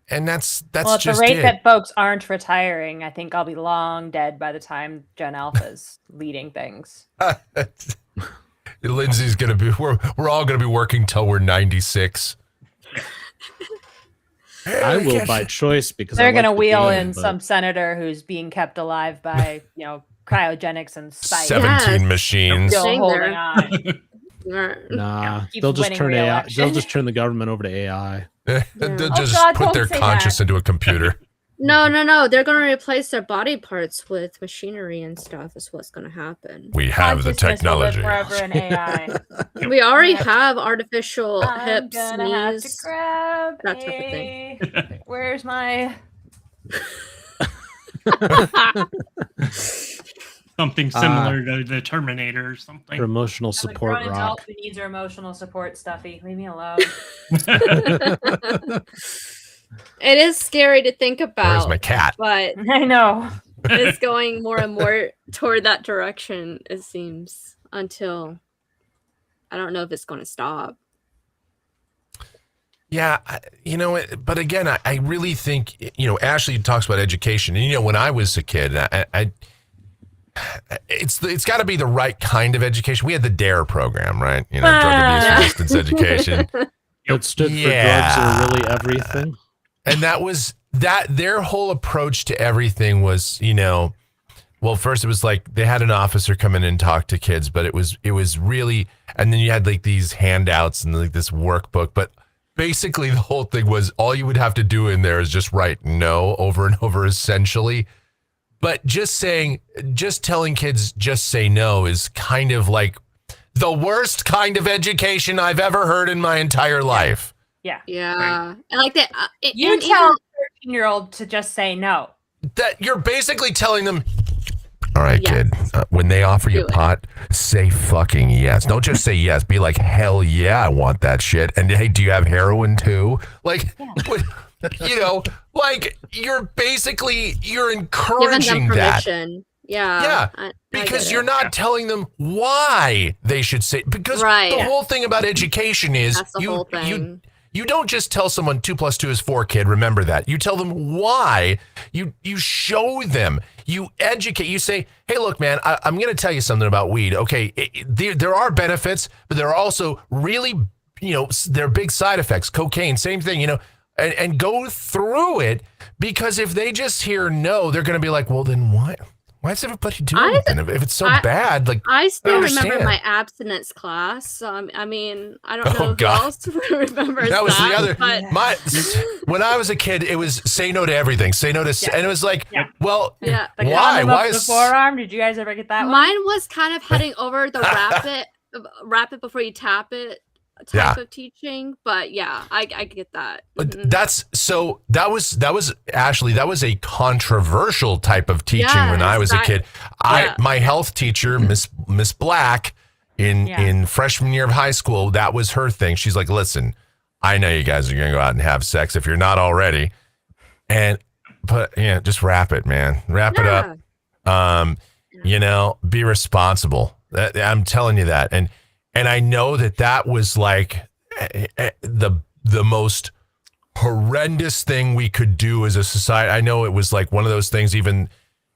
And that's well, at just the rate it. that folks aren't retiring, I think I'll be long dead by the time Gen Alpha's leading things. Lindsay's gonna be. We're all gonna be working till we're 96. I will by choice because they're gonna wheel in some senator who's being kept alive by cryogenics and spice. 17 machines. Still holding on. Nah, they'll just turn AI. They'll just turn the government over to AI. They'll just put their conscience into a computer. No. They're going to replace their body parts with machinery and stuff is what's going to happen. We have the technology. Forever in AI. We already have artificial hips, I'm knees, have to grab that type of thing. Where's my... Something similar to the Terminator or something. Or emotional support rock. Adult who needs her emotional support, Stuffy. Leave me alone. It is scary to think about. Where's my cat? But I know. it's going more and more toward that direction, it seems, until I don't know if it's going to stop. Yeah, but again, I really think, Ashley talks about education. And, when I was a kid, it's got to be the right kind of education. We had the DARE program, right? Drug abuse resistance education. It stood for drugs are really everything. And that was their whole approach to everything was, well, first it was like they had an officer come in and talk to kids, but it was really, and then you had like these handouts and like this workbook, but basically the whole thing was all you would have to do in there is just write no over and over essentially. But just telling kids just say no is kind of like the worst kind of education I've ever heard in my entire life. Yeah. Yeah. And like that. You tell a 13-year-old to just say no. That you're basically telling them, all right, Yes. kid, when they offer you pot, say fucking yes. Don't just say yes. Be like, hell yeah, I want that shit. And hey, do you have heroin too? Like, you know, like you're encouraging that. Yeah. Yeah. Because you're not telling them why they should say, because the whole thing about education is That's the whole thing. You don't just tell someone 2 + 2 is 4, kid. Remember that. You tell them why. You show them. You educate. You say, hey, look, man, I'm going to tell you something about weed. Okay, there are benefits, but there are also really, there are big side effects. Cocaine, same thing, and go through it, because if they just hear no, they're going to be like, well, then what? Why is everybody doing it then? If it's so bad, like I still understand. remember my abstinence class. So I mean, I don't know who God. else remembers that was the other. but- When I was a kid, it was say no to everything. Say no to, and it was like, well, Yeah. The why? condom Why up the is forearm? Did you guys ever get that one? Mine was kind of heading over the wrap it before you tap it type of teaching, but yeah, I get that. Mhm. That was Ashley, that was a controversial type of teaching when I was a kid. My health teacher, Miss Black, in freshman year of high school, that was her thing. She's like, listen, I know you guys are gonna go out and have sex if you're not already, but just wrap it, man. Wrap it up. Be responsible. I'm telling you that. And I know that was like the most horrendous thing we could do as a society. I know it was like one of those things, even,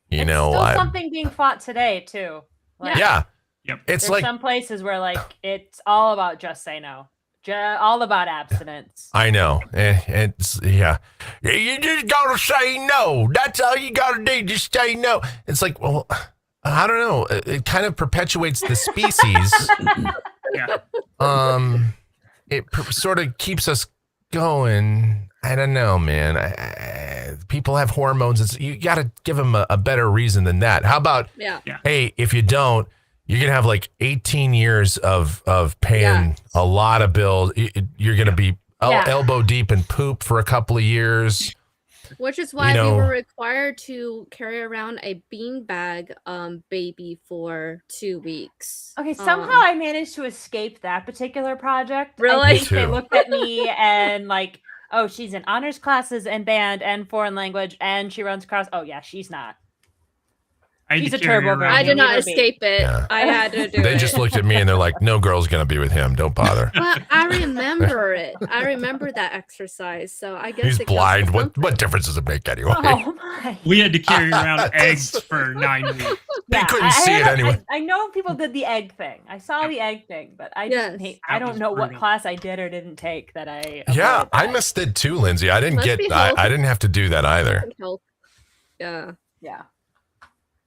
It's still something being fought today too. Like, yeah. Yep. It's there's like some places where like it's all about just say no. All about abstinence. I know. It's you just gotta say no. That's all you gotta do. Just say no. It's like, well, I don't know. It kind of perpetuates the species. Yeah. It sort of keeps us going. I don't know, man. People have hormones. You got to give them a better reason than that. How about, hey, if you don't, you're going to have like 18 years of paying a lot of bills. You're going to be elbow deep in poop for a couple of years. Which is why we were required to carry around a beanbag baby for 2 weeks. Okay, somehow I managed to escape that particular project. Really? I think they looked at me and like, oh, she's in honors classes and band and foreign language and she runs cross. Oh yeah, she's not. He's a turbo version. I did not escape it. Yeah. I had to do it. They just looked at me and they're like, no girl's going to be with him. Don't bother. But I remember it. I remember that exercise. So I guess he's blind. What difference does it make anyway? Oh my. We had to carry around eggs for 9 weeks. They couldn't see it anyway. I know people did the egg thing. I saw the egg thing, but I just I don't know what class I did or didn't take that I. Yeah, I missed it too, Lindsay. I didn't I didn't have to do that either. Yeah. Yeah.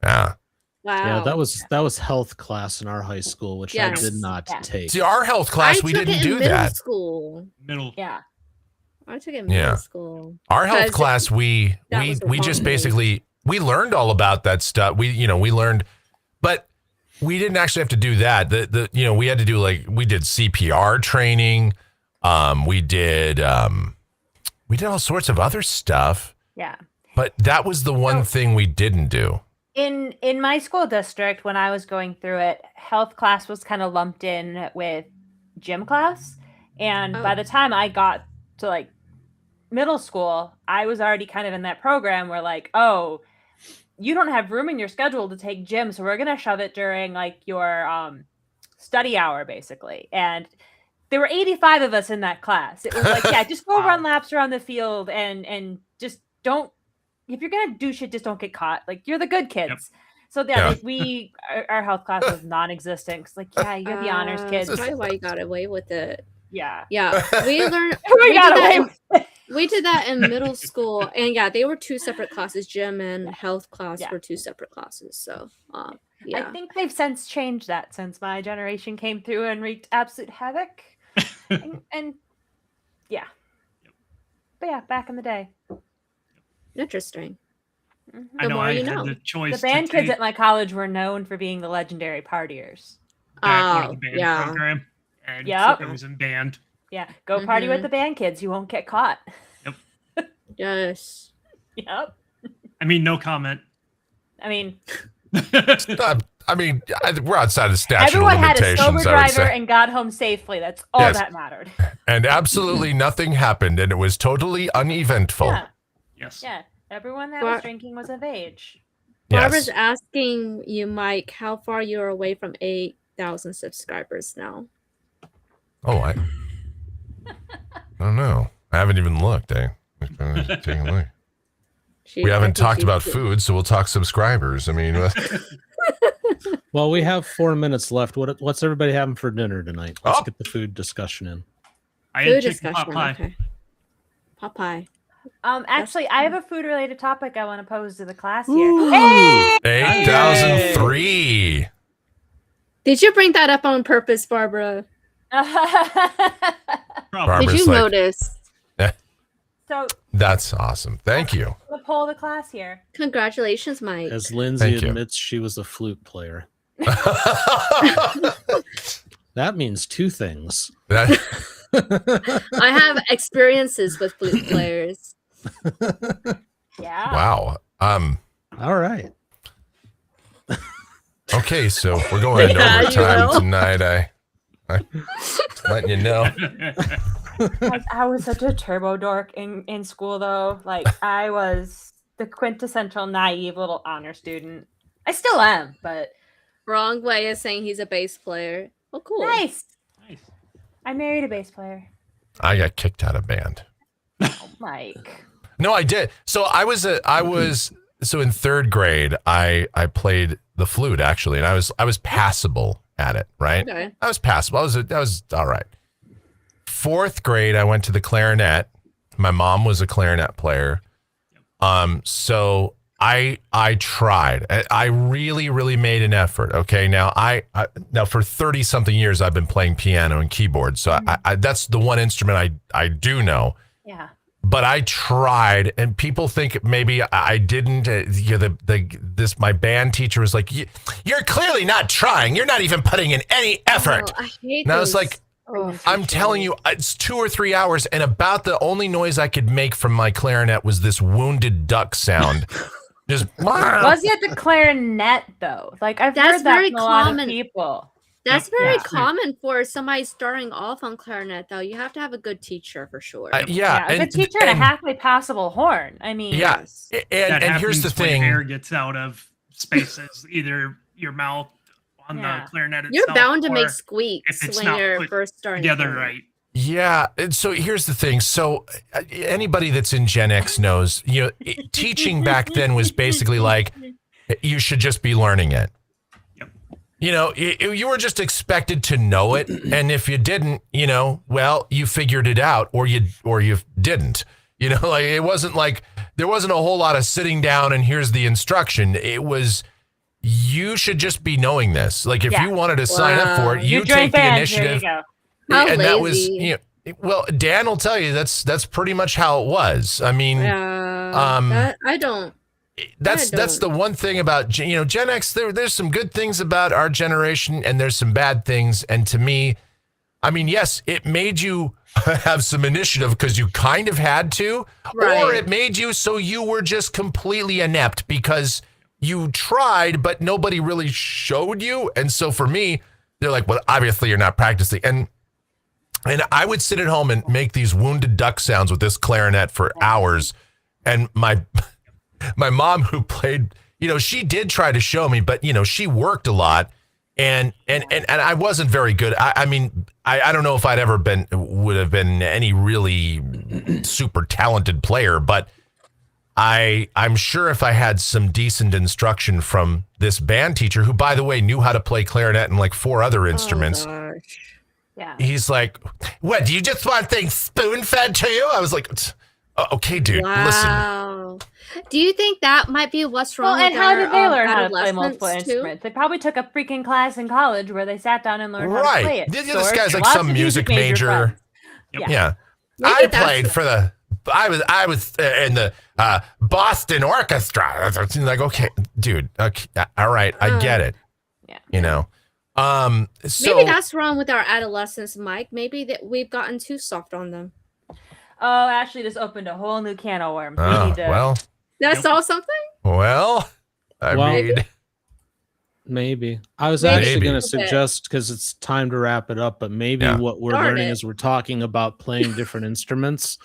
Yeah. Wow. Yeah, that was health class in our high school, which I did not take. See, our health class, we didn't do that. School. Yeah. I took it in middle school. Our health class, we just basically we learned all about that stuff. We learned, but we didn't actually have to do that. We had to do we did CPR training. We did all sorts of other stuff. Yeah. But that was the one thing we didn't do. In my school district, when I was going through it, health class was kind of lumped in with gym class. And by the time I got to middle school, I was already kind of in that program where oh, you don't have room in your schedule to take gym. So we're going to shove it during your study hour, basically. And there were 85 of us in that class. It was just go run laps around the field and just don't. If you're gonna do shit, just don't get caught. You're the good kids. Yep. So our health class was non-existent. Cause you're the honors kids. That's probably why you got away with it. Yeah. Yeah. We learned. we got away with it. We did that in middle school, and yeah, they were 2 separate classes. Gym and health class Yeah. were 2 separate classes. So, I yeah. think they've since changed that since my generation came through and wreaked absolute havoc. and yeah. But yeah, back in the day. Interesting. Mhm. I know more I you had know. the choice. The band to kids take at my college were known for being the legendary partiers. back on Oh, the band yeah. program, and Yep. I was in band. Yeah, go party with Mhm. the band kids. You won't get caught. Yes. Yep. I mean, no comment. I mean, I mean, we're outside of statute everyone of had a limitations, sober I would driver say. and got home safely. That's all Yes. that mattered. And absolutely nothing happened, and it was totally uneventful. Yeah, Yes. yeah. Everyone that Bar- was drinking was of age. Barbara's Yes. asking you, Mike, how far you're away from 8,000 subscribers now. Oh, I don't know. I haven't even looked. Taking a look. We I haven't think talked she's about good. food, so we'll talk subscribers. I mean, Well, we have 4 minutes left. What's everybody having for dinner tonight? Let's Oh. get the food discussion in. I Food had chicken pot discussion. pie. Okay. Pot pie. Actually, I have a food-related topic I want to pose to the class here. Ooh. Hey! 8,003. Did you bring that up on purpose, Barbara? Probably. Did you Barbara's like, notice? So, That's awesome. Thank you. the poll the class here. Congratulations, Mike. As Lindsay Thank you. admits she was a flute player. That means 2 things. That- I have experiences with flute players. Yeah. wow. All right. Okay, so we're going into Yeah, you overtime will. tonight. I letting you know. I was such a turbo dork in school, though. Like, I was the quintessential naive little honor student. I still am, but Wrong way of saying he's a bass player. Oh, cool. nice. Nice. I married a bass player. I got kicked out of band. Oh, Mike. No, I did. So I was in 3rd grade, I played the flute actually, and I was passable at it, right? Okay. I was passable. I was all right. 4th grade, I went to the clarinet. My mom was a clarinet player. So I tried. I really, really made an effort. Okay. Now now for 30 something years, I've been playing piano and keyboard. So I that's the one instrument I do know. Yeah. But I tried, and people think maybe I didn't. My band teacher was like, "You're clearly not trying. You're not even putting in any effort." Oh, I hate And I was those like, orientations. I'm telling you, it's 2 or 3 hours, and about the only noise I could make from my clarinet was this wounded duck sound. Just Was it the clarinet, though? Like, I've That's heard that very from a lot of common. people. That's Yep. very Yeah. common for somebody starting off on clarinet, though. You have to have a good teacher for sure. yeah, a good teacher and a halfway passable horn. I mean, Yeah. Yes. and here's the happens when thing. air gets out of spaces, either your mouth on Yeah. the clarinet itself. You're bound to or make if squeaks it's when not you're put first starting. together clarinet. right. Yeah, and so here's the thing. So anybody that's in Gen X knows, teaching back then was basically like you should just be learning it. Yep. You were just expected to know it, and if you didn't, well, you figured it out, or you didn't. Like it wasn't like there wasn't a whole lot of sitting down and here's the instruction. It was you should just be knowing this. Like if Yeah. you wanted to sign up for it, Wow. you you join take the band. Here you initiative. go. How And that was, lazy. well, Dan will tell you that's pretty much how it was. I mean, Yeah. I don't. that's the one thing about Gen X. There's some good things about our generation, and there's some bad things. And to me, I mean, yes, it made you have some initiative because you kind of had to, or Right. it made you so you were just completely inept because you tried, but nobody really showed you. And so for me, they're like, well, obviously you're not practicing. And I would sit at home and make these wounded duck sounds with this clarinet for hours. And my mom, who played, she did try to show me, but she worked a lot, and I wasn't very good. I mean, I don't know if would have been any really super talented player, but I'm sure if I had some decent instruction from this band teacher, who, by the way, knew how to play clarinet and like 4 other instruments. Oh, gosh. Yeah. He's like, what, do you just want things spoon fed to you? I was like, Okay, dude, listen. Wow. Do you think that might be what's wrong Well, and with how our, did they learn how to play adolescents, multiple too? instruments? They probably took a freaking class in college where they sat down and learned how to play Right. it. This guy's like Lots some of music major. friends. Yep. Yeah. Maybe I that's played what- for the. I was in the Boston Orchestra. Like, okay, dude. Okay, all right, I get it. Yeah. You know. So Maybe that's wrong with our adolescents, Mike. Maybe that we've gotten too soft on them. Oh, Ashley just opened a whole new can of worms. We Oh, need to. well, That Yep. solve something? I Well, mean, Maybe. I was Maybe. actually going Maybe. to suggest, because it's time to wrap it up, but maybe Yeah. what we're Darn learning it. as we're talking about playing different instruments,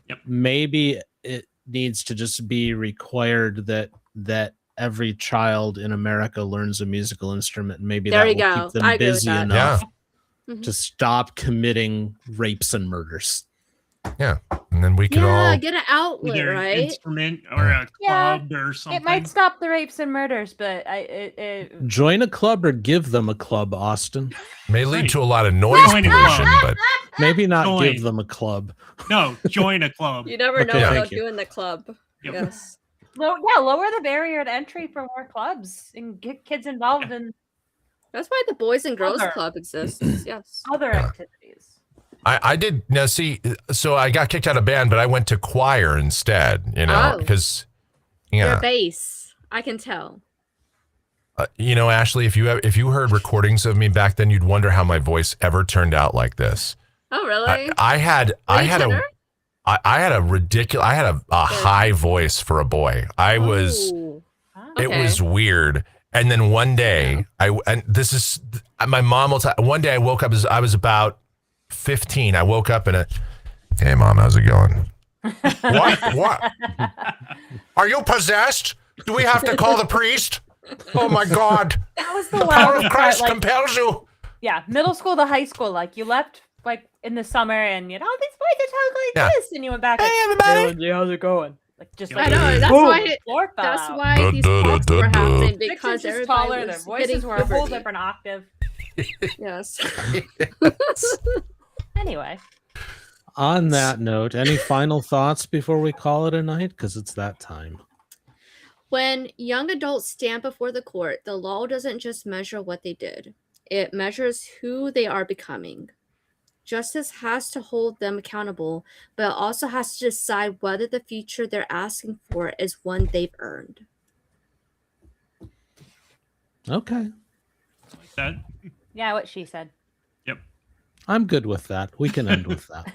Yep. maybe it needs to just be required that every child in America learns a musical instrument. And maybe There that you will go. keep them I agree with busy that. enough Mhm. to stop committing rapes and murders. yeah. And then we could Yeah, all. get an outlet, Either an right? instrument or a Yeah, club or something. It might stop the rapes and murders, but it Join a club or give them a club, Austin. May lead Right. to a lot of noise Join a pollution, club. but Maybe not Join. give them a club. No, join a club. You never Okay, know what thank they'll you. do in the club. Yep. Yes. lower the barrier to entry for more clubs and get kids involved in That's why the Boys and Girls Other. Club exists. Yes. other Yeah. activities. I did now see. So I got kicked out of band, but I went to choir instead. You know, Oh. because You're yeah, a bass. I can tell. you know, Ashley, if you heard recordings of me back then, you'd wonder how my voice ever turned out like this. Oh, really? I had Any tenor? I had a ridiculous. I had a high voice for a boy. I was. Ooh. It Okay. was weird. And then one day, and this is my mom will tell. One day I woke up as I was about 15. I woke up and hey mom, how's it going? What? Are you possessed? Do we have to call the priest? Oh my God! That was the The power of wildest Christ part. Like, compels you. yeah, middle school to high school. Like you left like in the summer, and these boys are talking like Yeah. this, and you went back. Hey, like, everybody. "Hey, how's it going? Like just I like know, that's boom, why the floor fell That's out. why these talks were happening, 6 because inches everybody taller, their was voices getting were a whole puberty. different octave. Yes. Anyway, On that note, any final thoughts before we call it a night? Because it's that time. When young adults stand before the court, the law doesn't just measure what they did, it measures who they are becoming. Justice has to hold them accountable, but it also has to decide whether the future they're asking for is one they've earned. Okay. Like that. yeah, what she said. Yep. I'm good with that. We can end with that.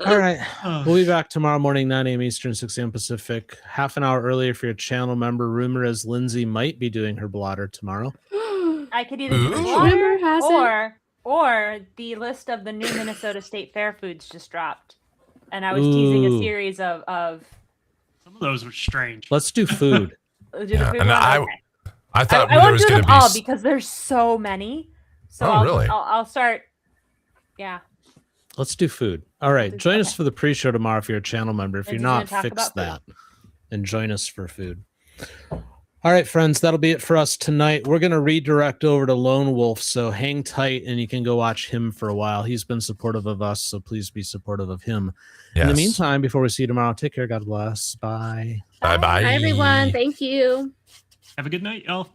All right. We'll be back tomorrow morning, 9 a.m. Eastern, 6 a.m. Pacific. Half an hour earlier for your channel member. Rumor is Lindsay might be doing her blotter tomorrow. I could either do the Ooh. blotter Rumor has it. or the list of the new Minnesota State Fair foods just dropped, and I was teasing a Ooh. series of Some of those were strange. Let's do food. do the Yeah, food and one? I Okay. thought I there won't was do going them to be. all because there's so many. So Oh, I'll, really? I'll start. Yeah. Let's do food. All right. do Join food. us for the pre-show tomorrow if you're a channel member. If you're Lindsay's gonna not, talk fix about that food. and join us for food. All right, friends, that'll be it for us tonight. We're going to redirect over to Lone Wolf, so hang tight and you can go watch him for a while. He's been supportive of us, so please be supportive of him. In the Yes. meantime, before we see you tomorrow, take care. God bless. Bye. Bye bye. Hi, everyone. Thank you. Have a good night, y'all.